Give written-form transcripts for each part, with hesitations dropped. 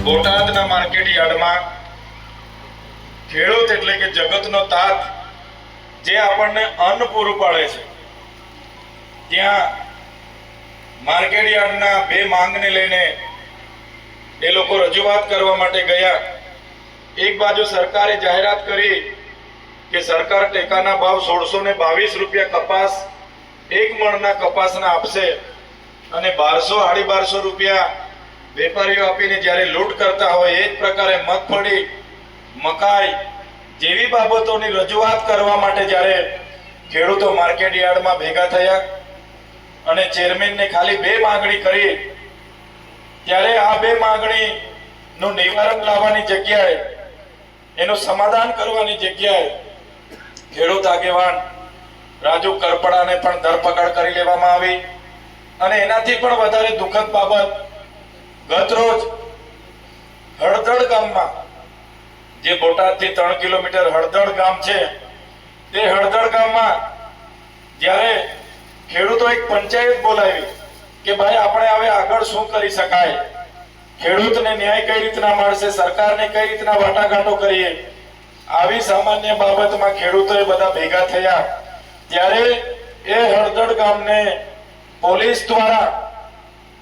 બોટાદના માર્કેટ યાર્ડમાં ખેડૂત એટલે કે જગતનો તાત જે આપણને અન્ન પૂરું પાડે છે, ત્યાં માર્કેટ યાર્ડના બે માંગને લઈને એ લોકો રજૂઆત કરવા માટે ગયા। એક બાજુ સરકારે જાહેરાત કરી કે સરકાર ટેકાના ભાવ 1622 રૂપિયા કપાસ એક મણના કપાસના આપશે અને 1200-1250 રૂપિયા વેપારીઓ આપીને જ્યારે લૂંટ કરતા હોય એ જ પ્રકારે મગફળી મકાઈ જેવી બાબતોની રજૂઆત કરવા માટે જ્યારે ખેડૂતો માર્કેટ યાર્ડમાં ભેગા થયા અને ચેરમેનને ખાલી બે માંગણી કરી, ત્યારે આ બે માંગણીનું નિવારણ લાવવાની જગ્યાએ, એનું સમાધાન કરવાની જગ્યાએ ખેડૂત આગેવાન રાજુ કરપડાને પણ ધરપકડ કરી લેવામાં આવી। અને એનાથી પણ વધારે દુઃખદ બાબત, ગત રોજ હળદળ ગામમાં, જે બોટાદથી 3 કિલોમીટર હળદળ ગામ છે, તે હળદળ ગામમાં જ્યારે ખેડૂતો એક પંચાયત બોલાવી કે ભાઈ આપણે હવે આગળ શું કરી શકાય, ખેડૂતને ન્યાય કઈ રીતના મળશે, સરકારને કઈ રીતના વાટાઘાટો કરીએ, આવી સામાન્ય બાબતમાં ખેડૂતોએ બધા ભેગા થયા। ત્યારે એ હળદળ ગામને પોલીસ દ્વારા,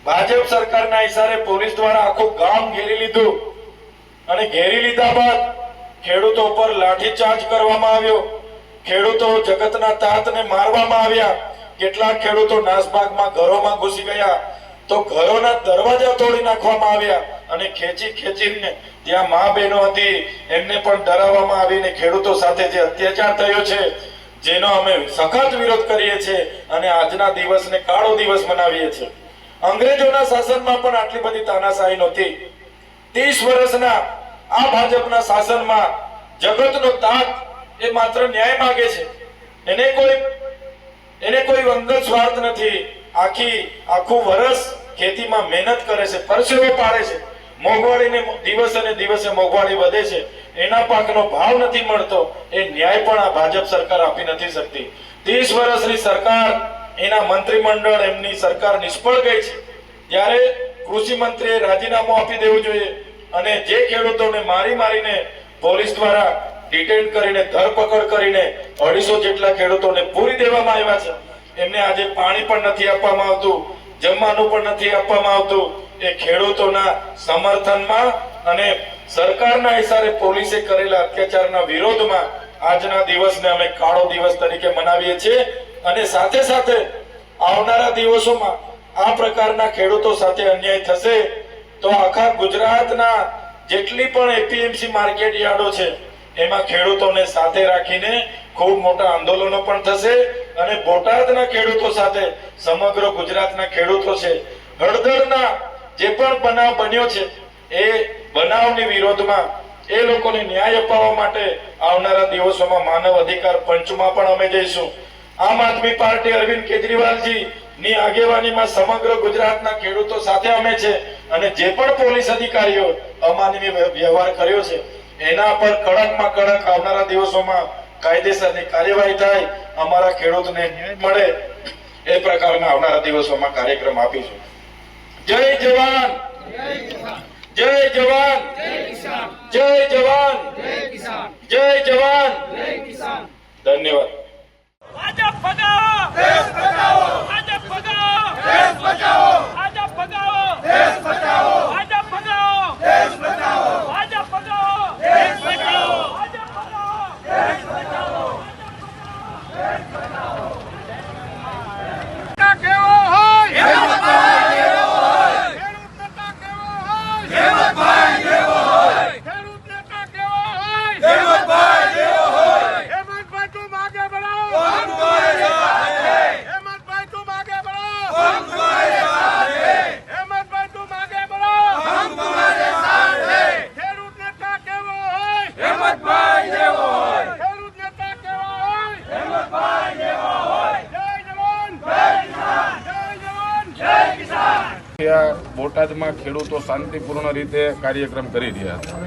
ભાજપ સરકારના ઇશારે પોલીસ દ્વારા આખું ગામ ઘેરી લીધું અને ઘેરી લીધા બાદ ખેડૂતો પર લાઠીચાર્જ કરવામાં આવ્યો। ખેડૂતો જગતના તાતને મારવામાં આવ્યા। કેટલાક ખેડૂતો નાસભાગમાં ઘરોમાં ઘૂસી ગયા તો ઘરોના દરવાજા તોડી નાખવામાં આવ્યા અને ખેંચીને ત્યાં મા બહેનો હતી એમને પણ ડરાવવામાં આવીને ખેડૂતો સાથે જે અત્યાચાર થયો છે, જેનો અમે સખત વિરોધ કરીએ છીએ અને આજના દિવસને કાળો દિવસ મનાવીએ છીએ। અંગ્રેજોના શાસનમાં પણ આટલી બધી તાનાશાહી નહોતી। 30 વર્ષના આ ભાજપના શાસનમાં જગતનો તાત એ માત્ર ન્યાય માંગે છે, એને કોઈ અંગત સ્વાર્થ નથી। આખું વર્ષ ખેતીમાં મહેનત કરે છે, પરસેવો પાડે છે, મોંઘવારીને દિવસે ને દિવસે મોંઘવારી વધે છે, એના પાકનો ભાવ નથી મળતો, એ ન્યાય પણ આ ભાજપ સરકાર આપી નથી શકતી। 30 વર્ષની સરકાર, એના મંત્રીમંડળ, એમની સરકાર નિષ્ફળ ગઈ છે। ત્યારે કૃષિ મંત્રીએ રાજીનામું આપી દેવું જોઈએ અને જે ખેડૂતોને મારીને પોલીસ દ્વારા ડિટેન કરીને, ધરપકડ કરીને 250 જેટલા ખેડૂતોને પૂરી દેવામાં આવ્યા છે, એમને આજે પાણી પણ નથી આપવામાં આવતું, જમવાનું પણ નથી આપવામાં આવતું। એ ખેડૂતોના સમર્થનમાં અને સરકારના ઇશારે પોલીસે કરેલા અત્યાચારના વિરોધમાં આજના દિવસને અમે કાળો દિવસ તરીકે મનાવીએ છીએ। અને સાથે સાથે આવનારા દિવસોમાં આ પ્રકારના ખેડૂતો સાથે અન્યાય થશે તો આખા ગુજરાતના જેટલી પણ એપીએમસી માર્કેટ યાર્ડો છે એમાં ખેડૂતોને સાથે રાખીને ખૂબ મોટા આંદોલનો પણ થશે અને બોટાદના ખેડૂતો સાથે સમગ્ર ગુજરાતના ખેડૂતો છે, હળદળના જે પણ બનાવ બન્યો છે એ બનાવની વિરોધમાં એ લોકોને ન્યાય અપાવવા માટે આવનારા દિવસોમાં માનવ અધિકાર પંચમાં પણ અમે જઈશું। આમ આદમી પાર્ટી અરવિંદ કેજરીવાલજી ની આગેવાનીમાં સમગ્ર ગુજરાતના ખેડૂતો સાથે અમે છે અને જે પણ પોલીસ અધિકારીઓ અમાનવીય વ્યવહાર કર્યો છે એના પર કડકમાં કડક આવનારા દિવસોમાં કાયદેસરની કાર્યવાહી થાય, અમારા ખેડૂતને ન્યાય મળે એ પ્રકારના આવનારા દિવસોમાં કાર્યક્રમ આપીશું। જય જવાન, જય જવાન, જય જવાન, જય જવાન, ધન્યવાદ। भाजप भगाओ, देश बचाओ, भाजप भगाओ, देश बचाओ, भाजप भगाओ, देश बचाओ, भाजप भगाओ, देश बचाओ, भाजप भगाओ, देश बचाओ, भाजप भगाओ, देश बचाओ, देश बचाओ। नेता केवो होय, હિંમતભાઈ કેવો હોય, ખેડૂત નેતા કેવો હોય, હિંમતભાઈ કેવો હોય, ખેડૂત નેતા કેવો હોય, હિંમતભાઈ કેવો હોય, હિંમતભાઈ તું આગે बढ़ो, हम तुम्हारे साथ हैं, हेमंतभाई तुम आगे बढ़ो, हम तुम्हारे साथ हैं, हेमंतभाई तुम आगे बढ़ो, हम तुम्हारे साथ हैं। ખેડૂત નેતા કેવો હોય, હિંમતભાઈ જેવો હોય, ખેડૂત નેતા કેવો હોય, હિંમતભાઈ જેવો હોય। જય જવાન, જય કિસાન, જય જવાન, જય કિસાન। બોટાદમાં ખેડૂતો શાંતિપૂર્ણ રીતે કાર્યક્રમ કરી રહ્યા હતા,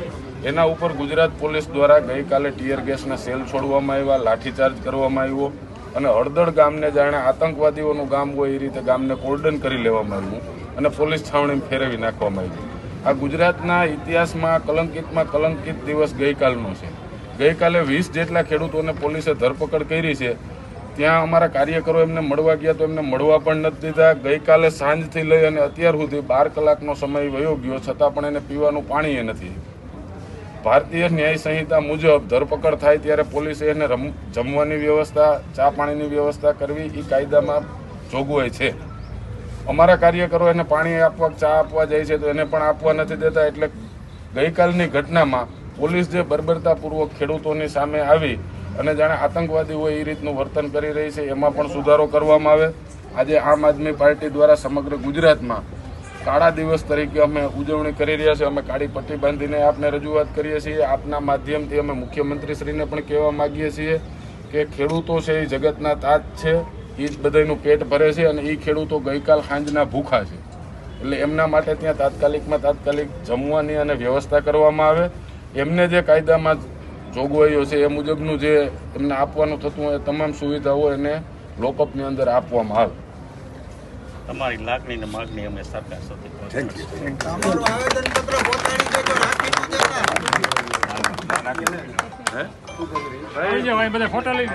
એના ઉપર ગુજરાત પોલીસ દ્વારા ગઈકાલે ટીયર ગેસના સેલ છોડવામાં આવ્યા, લાઠીચાર્જ કરવામાં આવ્યો અને હળદળ ગામને જાણે આતંકવાદીઓનું ગામ હોય એ રીતે ગામને કોર્ડન કરી લેવામાં આવ્યું અને પોલીસ છાવણીમાં ફેરવી નાખવામાં આવ્યું। આ ગુજરાતના ઇતિહાસમાં કલંકિત દિવસ ગઈકાલનો છે. ગઈકાલે 20 જેટલા ખેડૂતોને પોલીસે ધરપકડ કરી છે. ત્યાં અમારા કાર્યકરો એમને મળવા ગયા તો એમને મળવા પણ નથી દીધા. ગઈકાલે સાંજથી લઈ અને અત્યાર સુધી 12 કલાકનો સમય વયો ગયો, છતાં પણ એને પીવાનું પાણી નથી. ભારતીય ન્યાય સંહિતા મુજબ ધરપકડ થાય ત્યારે પોલીસે એને જમવાની વ્યવસ્થા, ચા પાણીની વ્યવસ્થા કરવી એ કાયદામાં જોગવાઈ છે. અમારા કાર્યકરો એને પાણી આપવા, ચા આપવા જાય છે તો એને પણ આપવા નથી દેતા. એટલે ગઈકાલની ઘટનામાં પોલીસ જે બર્બરતાપૂર્વક ખેડૂતોની સામે આવી અને જાણે આતંકવાદી હોય એ રીતનું વર્તન કરી રહી છે, એમાં પણ સુધારો કરવામાં આવે. આજે આમ આદમી પાર્ટી દ્વારા સમગ્ર ગુજરાતમાં કાળા દિવસ તરીકે અમે ઉજવણી કરી રહ્યા છીએ. અમે કાળી પટ્ટી બાંધીને આપને રજૂઆત કરીએ છીએ. આપના માધ્યમથી અમે મુખ્યમંત્રીશ્રીને પણ કહેવા માગીએ છીએ કે ખેડૂતો છે એ જગતના તાજ છે, એ જ બધાનું પેટ ભરે છે અને એ ખેડૂતો ગઈકાલ સાંજના ભૂખા છે. એટલે એમના માટે ત્યાં તાત્કાલિક જમવાની અને વ્યવસ્થા કરવામાં આવે. એમને જે કાયદામાં જોગવાઈઓ છે એ મુજબનું જે એમને આપવાનું થતું હોય તમામ સુવિધાઓ એને લોકઅપની અંદર આપવામાં આવે. તમારી લાગણી ને માગણી અમે સરકાર સાથે તમારું આવેદનપત્ર પહોંચાડી દેજો, રાખી ન દેતા. બધા ફોટા લઈ